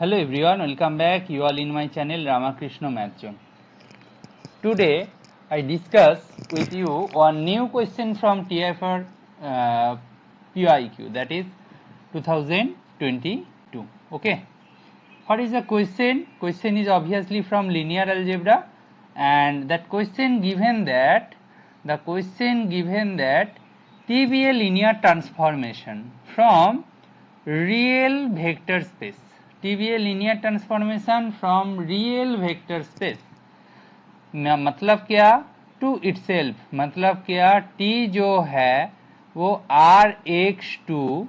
Hello everyone, welcome back. You all in my channel Ramakrishna Math Zone. Today I discuss with you one new question from TIFR PIQ, that is 2022. Okay. What is the question? Question is obviously from linear algebra, and that question given that T be a linear transformation from real vector space. T be a linear transformation from real vector space. मतलब क्या? To itself, मतलब क्या? T जो है वो Rx to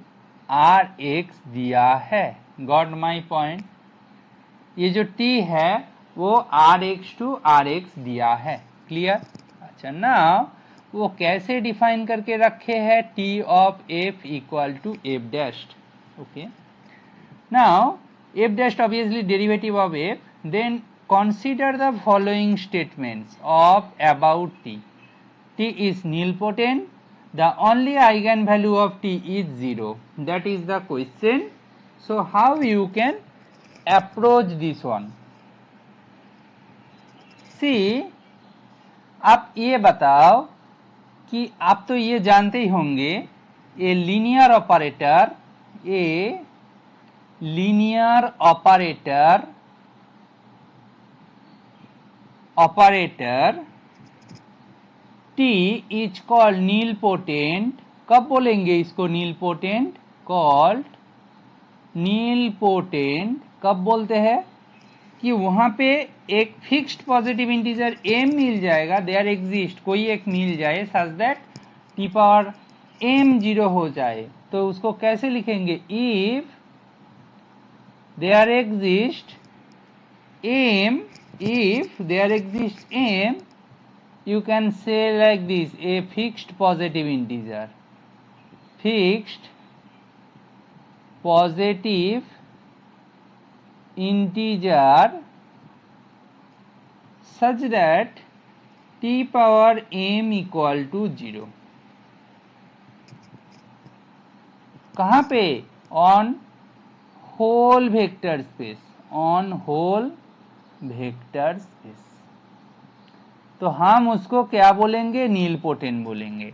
Rx दिया है. Got my point? ये जो T है वो Rx टू Rx दिया है. क्लियर? अच्छा, नाउ वो कैसे डिफाइन करके रखे हैं? T of f equal to f dashed. Okay, now f dash obviously derivative of f. Then consider the following statements of about t. T is nilpotent. The only eigenvalue of t is 0. That is the question. So how you can approach this one? See, आप ये बताओ कि आप तो ये जानते ही होंगे a linear operator, A linear operator T is called nilpotent. कब बोलेंगे इसको nilpotent? called nilpotent कब बोलते हैं? कि वहां पे एक फिक्स्ड पॉजिटिव इंटीजर m मिल जाएगा, देयर एग्जिस्ट, कोई एक मिल जाए such that t power m 0 हो जाए. तो उसको कैसे लिखेंगे? If there exists m, if there exists m, you can say like this: a fixed positive integer, fixed positive integer such that t power m equal to 0. कहाँ पे? on whole vector space, on whole vector space. तो हम उसको क्या बोलेंगे? Nilpotent बोलेंगे.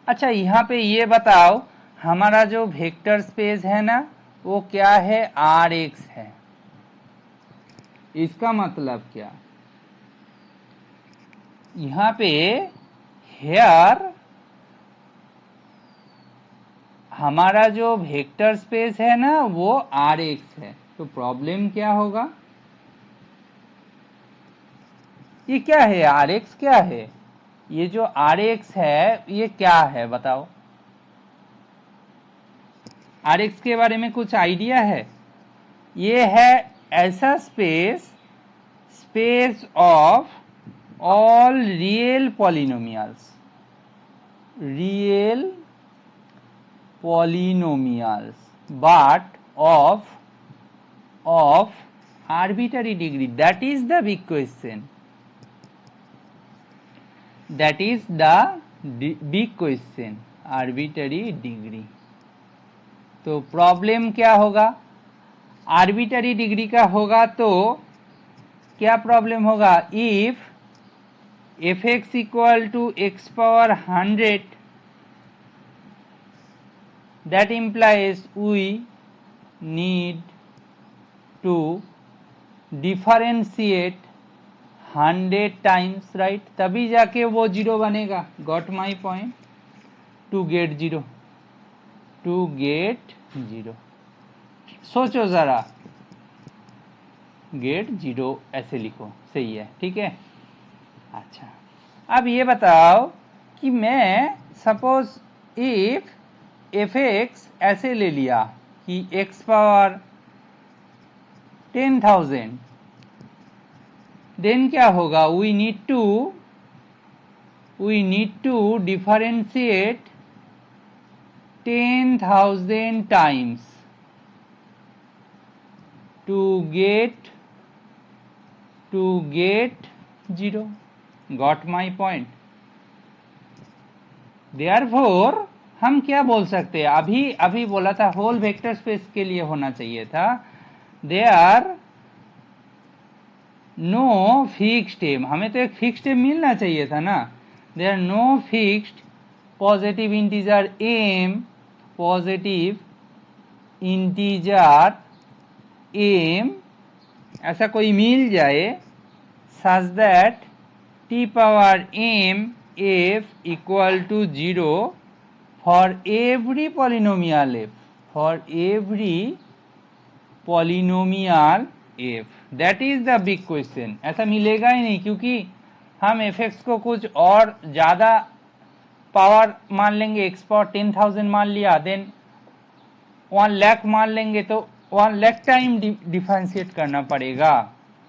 अच्छा, यहाँ पे ये बताओ, हमारा जो वेक्टर स्पेस है ना वो क्या है? Rx है. इसका मतलब क्या? यहाँ पे हेयर हमारा जो वेक्टर स्पेस है ना वो Rx है. तो प्रॉब्लम क्या होगा? ये क्या है? Rx क्या है? ये जो Rx है ये क्या है बताओ? Rx के बारे में कुछ आइडिया है? ये है ऐसा space, space of all real polynomials, real polynomials but of arbitrary degree. That is the big question. That is the big question. Arbitrary degree. तो प्रॉब्लम क्या होगा? आर्बिटरी डिग्री का होगा तो क्या प्रॉब्लम होगा? If fx equal to x power 100, that implies we need to differentiate 100 times, right? तभी जाके वो 0 बनेगा. Got my point? to get 0, to get 0. सोचो जरा, get 0 ऐसे लिखो, सही है. ठीक है. अच्छा, अब ये बताओ कि मैं सपोज इफ fx ऐसे ले लिया कि x पावर 10,000, देन क्या होगा? We need to differentiate 10,000 times to get 0. Got my point? Therefore हम क्या बोल सकते हैं? अभी बोला था होल वेक्टर स्पेस के लिए होना चाहिए था. देयर नो फिक्स्ड एम, हमें तो एक फिक्स्ड एम मिलना चाहिए था ना, there no fixed positive integer M, positive integer M ऐसा कोई मिल जाए such that T power M F equal to 0 for every polynomial F, for every polynomial F, that is the big question. ऐसा मिलेगा ही नहीं, क्योंकि हम एफ एक्स को कुछ और ज़्यादा पावर मान लेंगे, एक्स पावर 10,000 मान लिया, देन 1 लाख मान लेंगे तो 1 लाख टाइम डिफरेंशिएट करना पड़ेगा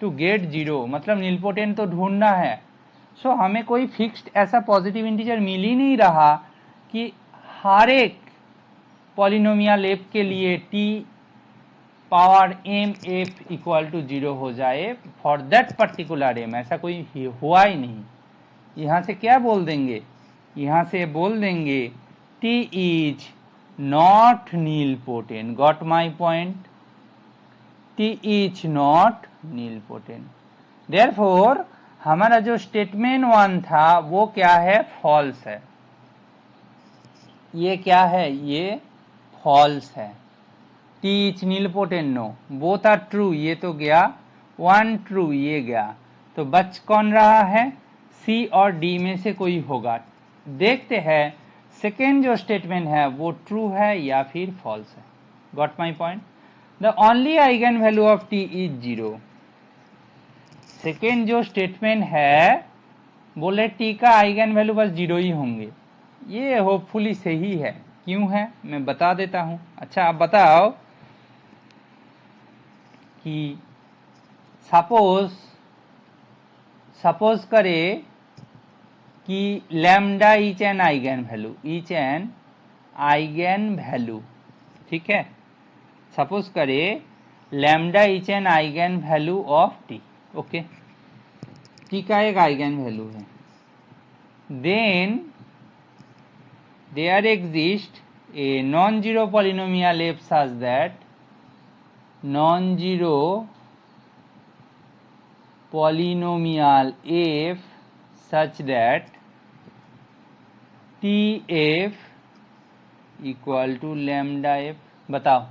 टू गेट 0, मतलब नीलपोटेंट तो ढूंढना है। सो हमें कोई फिक्स्ड ऐसा पॉजिटिव इंटीजर मिल ही नहीं रहा कि हर एक पॉलिनोमियल एफ के लिए T power M F equal to 0 हो जाए फॉर दैट पर्टिकुलर एम, ऐसा कोई हुआ ही नहीं। यहाँ से क्या बोल देंगे, यहाँ से बोल देंगे T is not nilpotent, got my point, T is not nilpotent. Therefore हमारा जो स्टेटमेंट 1 था वो क्या है, फॉल्स है। ये क्या है, ये फॉल्स है। T is nilpotent no, both are true, ये तो गया, 1 ट्रू ये गया, तो बच कौन रहा है, सी और डी में से कोई होगा। देखते हैं सेकेंड जो स्टेटमेंट है वो ट्रू है या फिर फॉल्स है। Got my point. The only eigen value of T is 0। Second जो स्टेटमेंट है बोले टी का आइगन वैल्यू बस 0 ही होंगे, ये होपफुली सही है। क्यों है मैं बता देता हूं। अच्छा आप बताओ कि सपोज करे कि lambda is an eigen value, is an eigen value, ठीक है। सपोज करे lambda is an eigen value of T, okay, T का एक आइगन वैल्यू है। Then there exist a non zero polynomial F such that non zero polynomial f such that tf equal to lambda f। बताओ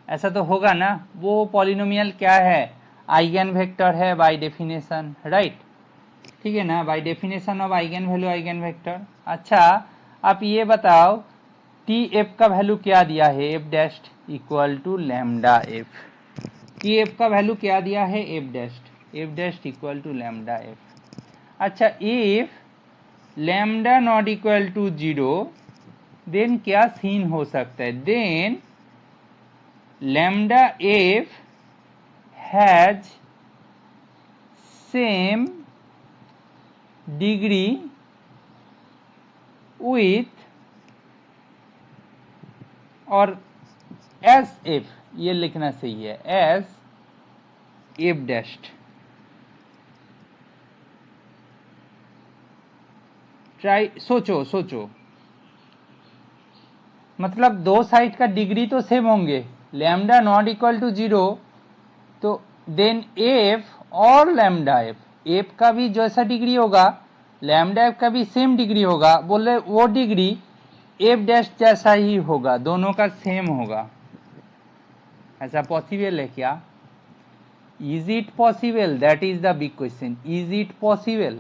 ऐसा तो होगा ना, वो polynomial क्या है, आइगन वेक्टर है बाय डेफिनेशन, राइट, ठीक है ना, by definition of eigen value eigen vector. अच्छा आप ये बताओ टी एफ का वैल्यू क्या दिया है, F dash equal to lambda F, T F का वैल्यू क्या दिया है, F dash equal to lambda F. अच्छा if lambda not equal to 0 then क्या सीन हो सकता है, then lambda F has same degree with और एस एफ, ये लिखना सही है, एस एफ डैश। ट्राई सोचो मतलब दो साइड का डिग्री तो सेम होंगे, लैम्डा नॉट इक्वल टू 0 तो देन एफ और लैम्डा एफ का भी जैसा डिग्री होगा लैम्डा एफ का भी सेम डिग्री होगा, बोले वो डिग्री एफ डैश जैसा ही होगा, दोनों का सेम होगा। ऐसा पॉसिबल है क्या, is it possible, that is the big question, is it possible,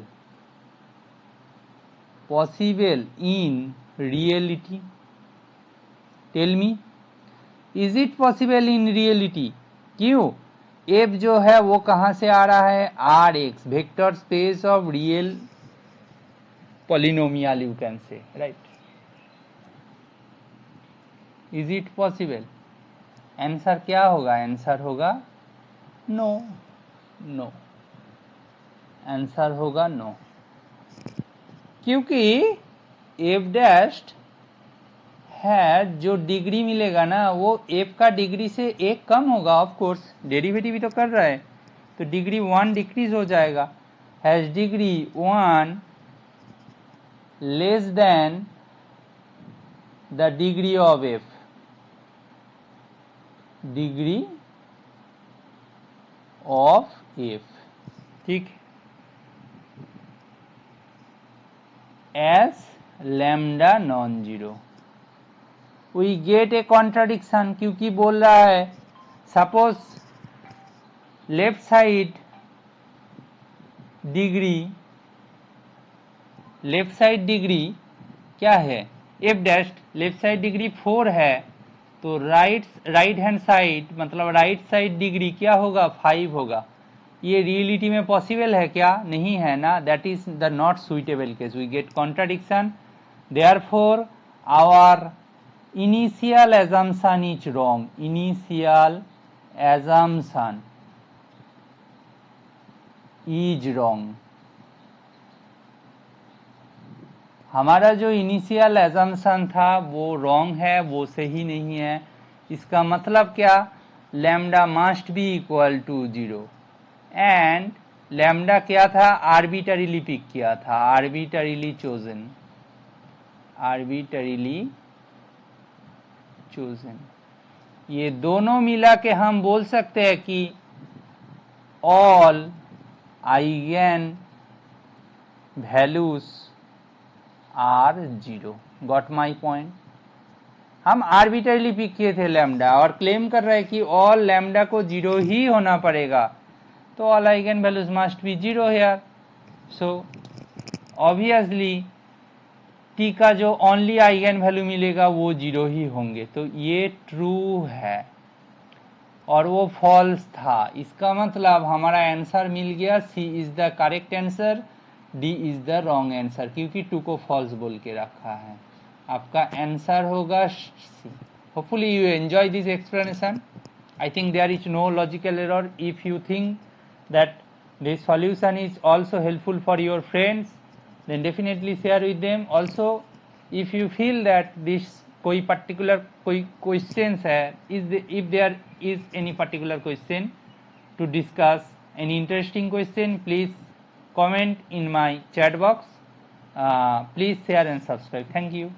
possible in reality, tell me is it possible in reality. क्यों, एफ जो है वो कहां से आ रहा है, R X, vector space of real polynomial you can say, right. Is it possible, answer क्या होगा, आंसर होगा नो, नो, आंसर होगा नो, क्योंकि एफ डैश है जो डिग्री मिलेगा ना वो एफ का डिग्री से एक कम होगा, ऑफ कोर्स डेरिवेटिव भी तो कर रहा है तो डिग्री 1 डिक्रीज हो जाएगा, has degree 1 less than the degree of F, degree of F, ठीक, as lambda non zero. We get a contradiction, क्योंकि बोल रहा है सपोज लेफ्ट साइड डिग्री क्या है, F dash, left side degree 4 है, तो राइट हैंड साइड मतलब राइट साइड डिग्री क्या होगा, 5 होगा। ये रियलिटी में पॉसिबल है क्या, नहीं है ना, that is the not suitable case, we get contradiction, therefore our initial assumption is wrong, initial assumption is wrong। हमारा जो इनिशियल एजम्पशन था वो रॉन्ग है, वो सही नहीं है। इसका मतलब क्या, lambda must be equal to 0 and lambda क्या था, आर्बिटरीली पिक किया था, आर्बिटरीली चोजन, ये दोनों मिला के हम बोल सकते हैं कि all eigen values are 0। Got my point. हम आर्बिटरली पिक किए थे लैम्डा और क्लेम कर रहे हैं कि ऑल लैम्डा को 0 ही होना पड़ेगा, तो all eigen values must be 0 here. So obviously T का जो ओनली आइगन वैल्यू मिलेगा वो 0 ही होंगे, तो ये ट्रू है और वो फॉल्स था। इसका मतलब हमारा आंसर मिल गया, C is the correct answer, D is the wrong answer, क्योंकि टू को फॉल्स बोल के रखा है। आपका आंसर होगा C. Hopefully you enjoy this explanation. I think there is no logical error. If you think that this solution is also helpful for your friends, then definitely share with them. Also if you feel that this कोई particular कोई questions है, if there is any particular question to discuss, any interesting question, please comment in my chat box. Please share and subscribe. Thank you.